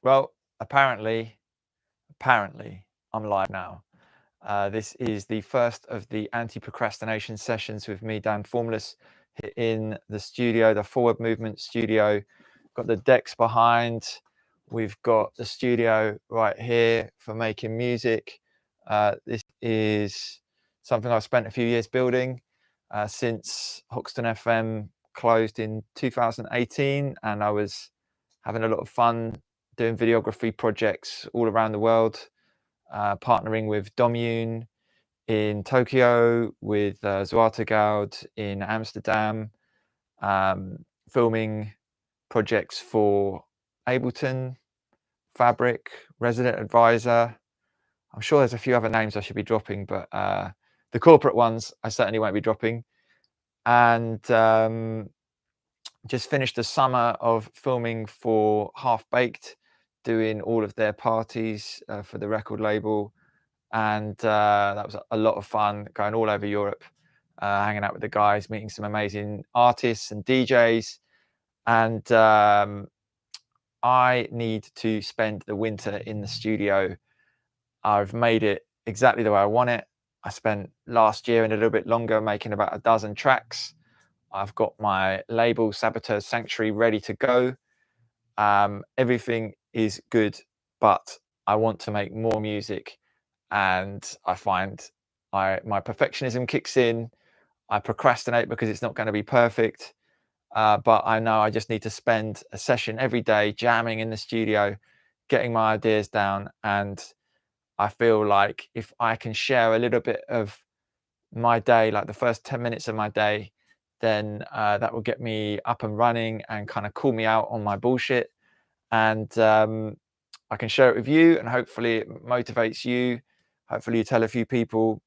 Well, apparently, I'm live now. This is the first of the anti-procrastination sessions with me, Dan Formless, here in the studio, the Forward Movement studio. Got the decks behind. We've got the studio right here for making music. This is something I've spent a few years building since Hoxton FM closed in 2018, and I was having a lot of fun doing videography projects all around the world, partnering with Domyun in Tokyo, with Zwaartegoud in Amsterdam, filming projects for Ableton, Fabric, Resident Advisor. I'm sure there's a few other names I should be dropping, but the corporate ones I certainly won't be dropping. And just finished the summer of filming for Half Baked, doing all of their parties for the record label. And that was a lot of fun, going all over Europe, hanging out with the guys, meeting some amazing artists and DJs. And I need to spend the winter in the studio. I've made it exactly the way I want it. I spent last year and a little bit longer making about a dozen tracks. I've got my label Saboteur Sanctuary ready to go. Everything is good, but I want to make more music, and I find my perfectionism kicks in. I procrastinate because it's not going to be perfect, but I know I just need to spend a session every day jamming in the studio, getting my ideas down. And I feel like if I can share a little bit of my day, like the first 10 minutes of my day, then that will get me up and running and kind of call me out on my bullshit. And I can share it with you, and hopefully it motivates you. Hopefully you tell a few people.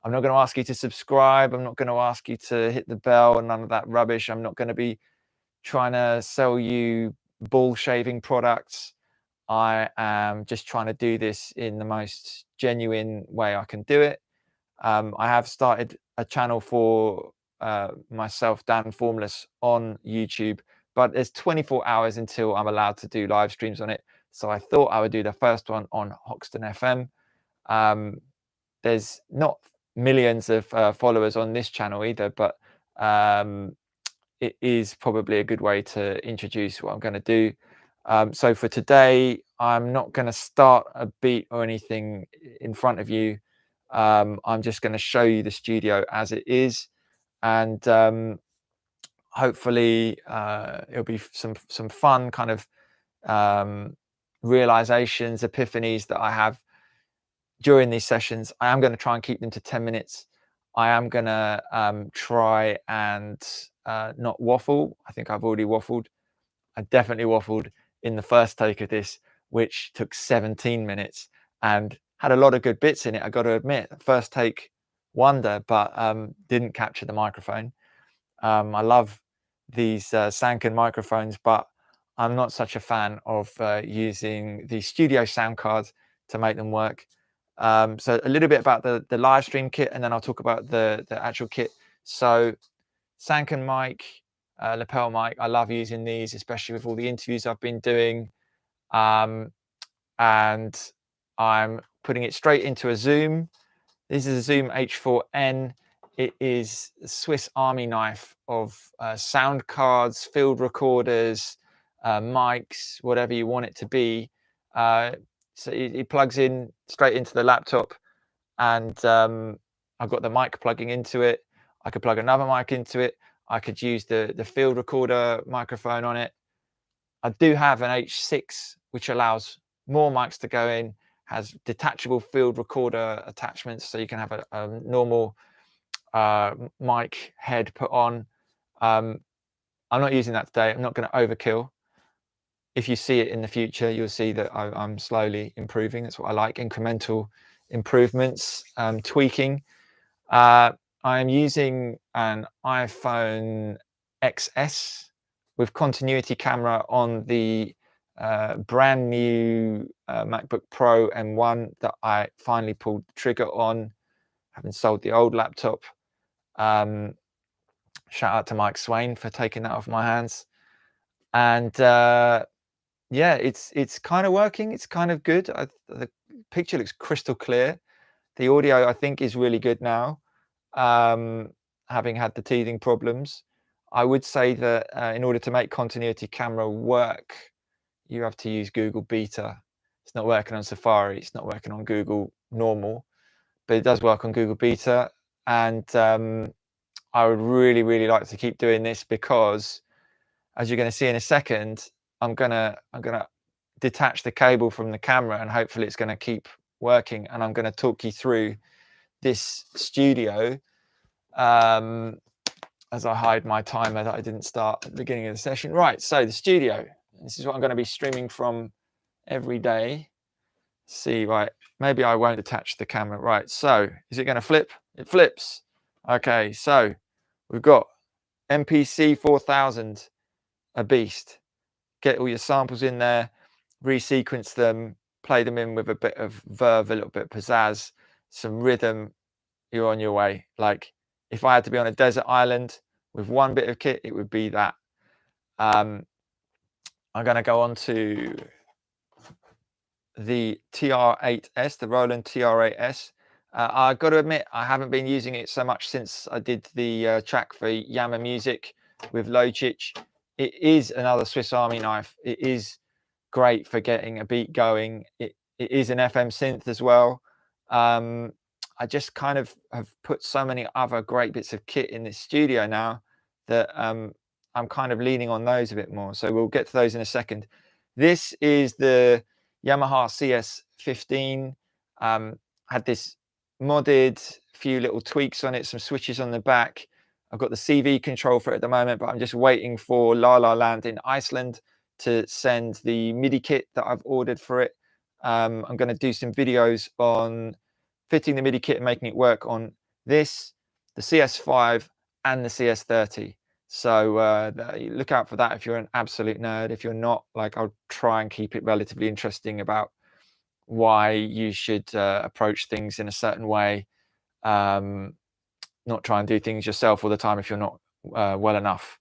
I'm not going to ask you to subscribe. I'm not going to ask you to hit the bell and none of that rubbish. I'm not going to be trying to sell you ball shaving products. I am just trying to do this in the most genuine way I can do it. I have started a channel for myself, Dan Formless, on YouTube, but there's 24 hours until I'm allowed to do live streams on it. So I thought I would do the first one on Hoxton FM. There's not millions of followers on this channel either, but it is probably a good way to introduce what I'm going to do. So for today, I'm not going to start a beat or anything in front of you. I'm just going to show you the studio as it is, and hopefully it'll be some fun kind of realizations, epiphanies that I have during these sessions. I am going to try and keep them to 10 minutes. I am going to try and not waffle. I think I've already waffled. I definitely waffled in the first take of this, which took 17 minutes and had a lot of good bits in it. I got to admit, first take wonder, but didn't capture the microphone. I love these Sanken microphones, but I'm not such a fan of using the studio sound cards to make them work. So a little bit about the live stream kit, and then I'll talk about the actual kit. So Sanken mic, lapel mic, I love using these, especially with all the interviews I've been doing. And I'm putting it straight into a Zoom. This is a Zoom H4n. It is a Swiss Army knife of sound cards, field recorders, mics, whatever you want it to be. So it plugs in straight into the laptop, and I've got the mic plugging into it. I could plug another mic into it. I could use the field recorder microphone on it. I do have an H6, which allows more mics to go in, has detachable field recorder attachments, so you can have a normal mic head put on. I'm not using that today. I'm not going to overkill. If you see it in the future, you'll see that I'm slowly improving. That's what I like, incremental improvements, tweaking. I'm using an iPhone XS with continuity camera on the brand new MacBook Pro M1 that I finally pulled the trigger on, having sold the old laptop. Shout out to Mike Swain for taking that off my hands. And yeah, it's kind of working. It's kind of good. The picture looks crystal clear. The audio, I think, is really good now. Having had the teething problems, I would say that in order to make continuity camera work, you have to use Google Beta. It's not working on Safari. It's not working on Google Normal, but it does work on Google Beta. And I would really, really like to keep doing this because, as you're going to see in a second, I'm gonna detach the cable from the camera, and hopefully it's going to keep working. And I'm going to talk you through this studio as I hide my timer that I didn't start at the beginning of the session. Right, so the studio. This is what I'm going to be streaming from every day. See, right, maybe I won't attach the camera. Right, so is it going to flip? It flips. Okay, so we've got MPC 4000, a beast. Get all your samples in there, resequence them, play them in with a bit of verve, a little bit of pizzazz, some rhythm. You're on your way. Like, if I had to be on a desert island with one bit of kit, it would be that. I'm going to go on to the TR8S, the Roland TR8S. I've got to admit, I haven't been using it so much since I did the track for Yama Music with Locic. It is another Swiss Army knife. It is great for getting a beat going. It is an FM synth as well. I just kind of have put so many other great bits of kit in this studio now that I'm kind of leaning on those a bit more. So we'll get to those in a second. This is the Yamaha CS15. Had this modded, few little tweaks on it, some switches on the back. I've got the CV control for it at the moment, but I'm just waiting for La La Land in Iceland to send the MIDI kit that I've ordered for it. I'm going to do some videos on fitting the MIDI kit and making it work on this, the CS5 and the CS30. So look out for that if you're an absolute nerd. If you're not, like, I'll try and keep it relatively interesting about why you should approach things in a certain way. Not try and do things yourself all the time if you're not well enough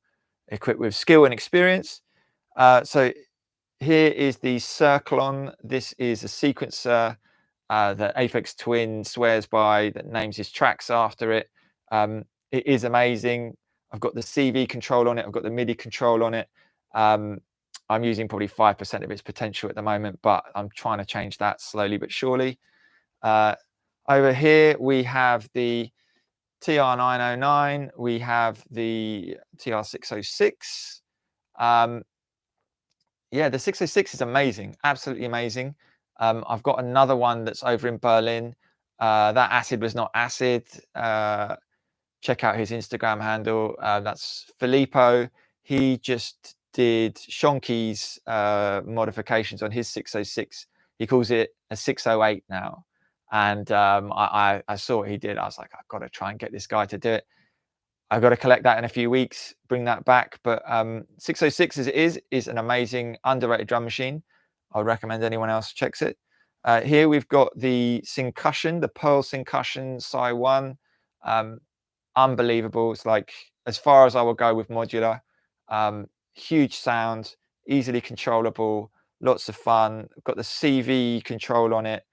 equipped with skill and experience. So here is the Circlon. This is a sequencer that Aphex Twin swears by, that names his tracks after it. It is amazing. I've got the CV control on it. I've got the MIDI control on it. I'm using probably 5% of its potential at the moment, but I'm trying to change that slowly but surely. Over here, we have the TR909. We have the TR606. Yeah, the 606 is amazing, absolutely amazing. I've got another one that's over in Berlin. That acid was not acid. Check out his Instagram handle. That's Filippo. He just did Shonky's modifications on his 606. He calls it a 608 now. And I saw what he did. I was like, I've got to try and get this guy to do it. I've got to collect that in a few weeks, bring that back. But 606 as it is an amazing, underrated drum machine. I would recommend anyone else checks it. Here we've got the Syncussion, the Pearl Syncussion Psi 1. Unbelievable. It's like as far as I will go with modular. Huge sound, easily controllable, lots of fun. Got the CV control on it.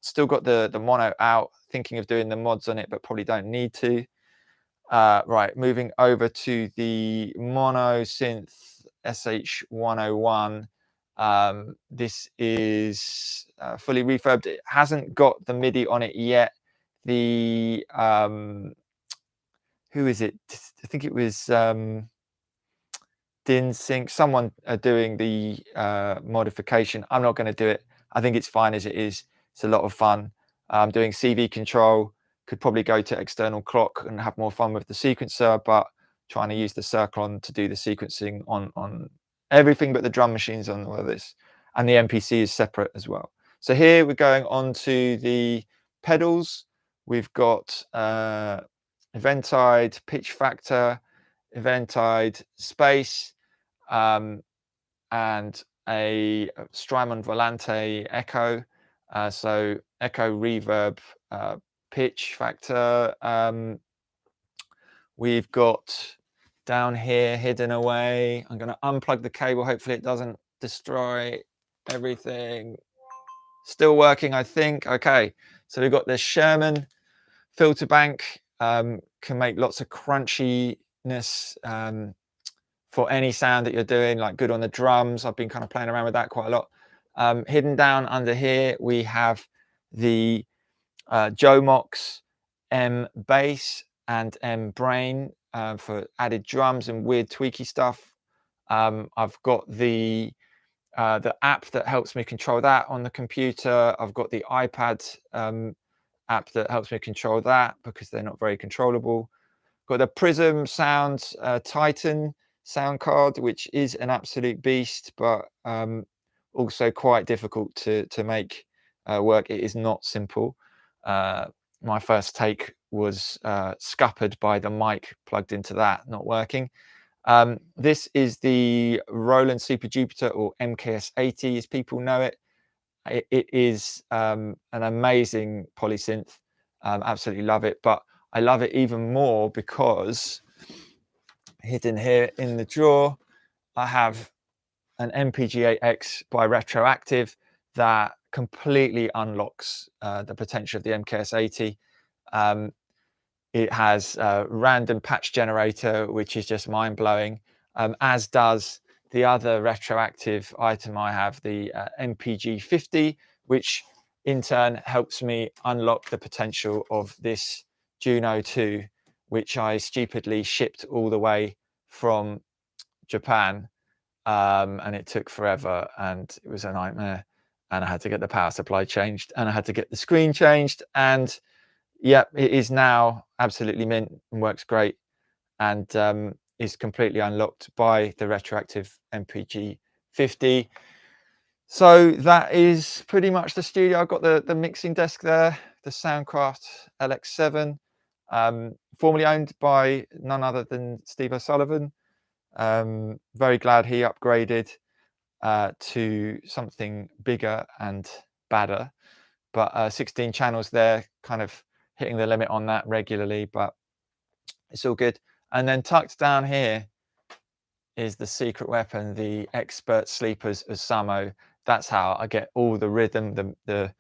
Still got the mono out, thinking of doing the mods on it, but probably don't need to. Right, moving over to the mono synth SH101. This is fully refurbed. It hasn't got the MIDI on it yet. The who is it? I think it was Din Sync. Someone doing the modification. I'm not going to do it. I think it's fine as it is. It's a lot of fun. Doing CV control, could probably go to external clock and have more fun with the sequencer, but trying to use the Circlon to do the sequencing on everything but the drum machines on all of this. And the MPC is separate as well. So here we're going on to the pedals. We've got Eventide, Pitch Factor, Eventide, Space, and a Strymon Volante Echo. So Echo, Reverb, Pitch Factor. We've got down here, hidden away. I'm going to unplug the cable. Hopefully it doesn't destroy everything. Still working, I think. Okay, so we've got this Sherman filter bank. Can make lots of crunchiness for any sound that you're doing, like good on the drums. I've been kind of playing around with that quite a lot. Hidden down under here, we have the Jomox M bass and M brain for added drums and weird tweaky stuff. I've got the app that helps me control that on the computer. I've got the iPad app that helps me control that because they're not very controllable. Got the Prism Sounds Titan sound card, which is an absolute beast, but also quite difficult to make work. It is not simple. My first take was scuppered by the mic plugged into that not working. This is the Roland Super Jupiter, or MKS80 as people know it. It is an amazing polysynth. Absolutely love it, but I love it even more because hidden here in the drawer, I have an MPG-8X by Retroactive that completely unlocks the potential of the MKS80. It has a random patch generator, which is just mind-blowing, as does the other retroactive item I have, the MPG-50, which in turn helps me unlock the potential of this Juno 2, which I stupidly shipped all the way from Japan, and it took forever and it was a nightmare, and I had to get the power supply changed and I had to get the screen changed, and yeah, it is now absolutely mint and works great, and is completely unlocked by the retroactive MPG 50. So that is pretty much the studio. I've got the mixing desk there, the Soundcraft LX7, formerly owned by none other than Steve O'Sullivan. Very glad he upgraded to something bigger and badder, but 16 channels there, kind of hitting the limit on that regularly, but it's all good. And then tucked down here is the secret weapon, the Expert Sleepers Osamo. That's how I get all the rhythm, the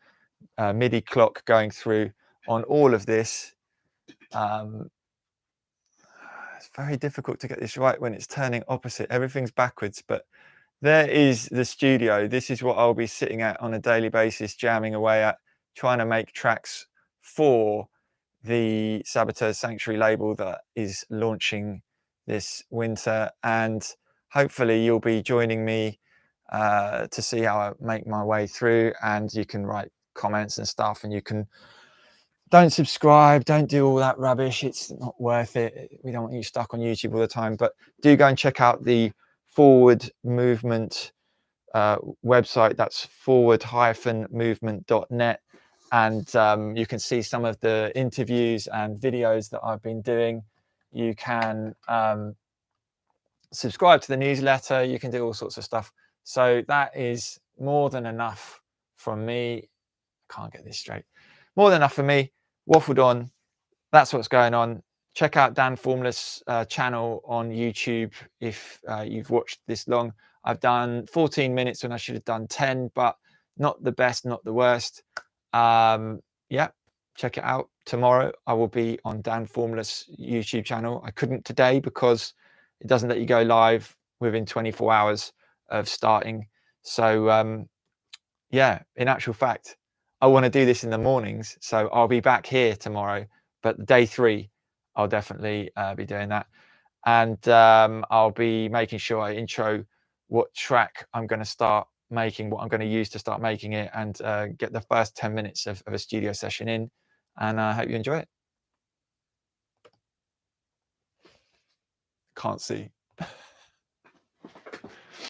MIDI clock going through on all of this. It's very difficult to get this right when it's turning opposite. Everything's backwards, but there is the studio. This is what I'll be sitting at on a daily basis, jamming away at, trying to make tracks for the Saboteur Sanctuary label that is launching this winter. And hopefully you'll be joining me to see how I make my way through, and you can write comments and stuff, and you can, don't subscribe, don't do all that rubbish, it's not worth it. We don't want you stuck on YouTube all the time, but do go and check out the Forward Movement website. That's forward-movement.net, and you can see some of the interviews and videos that I've been doing. You can subscribe to the newsletter, you can do all sorts of stuff. So that is more than enough from me. Can't get this straight. More than enough for me. Waffled on. That's what's going on. Check out Dan Formless channel on YouTube if you've watched this long. I've done 14 minutes when I should have done 10, but not the best, not the worst. Yeah, check it out. Tomorrow I will be on Dan Formless YouTube channel. I couldn't today because it doesn't let you go live within 24 hours of starting. So yeah, in actual fact, I want to do this in the mornings, so I'll be back here tomorrow, but day 3 I'll definitely be doing that, and I'll be making sure I intro what track I'm going to start making, what I'm going to use to start making it, and get the first 10 minutes of a studio session in, and I hope you enjoy it. Can't see.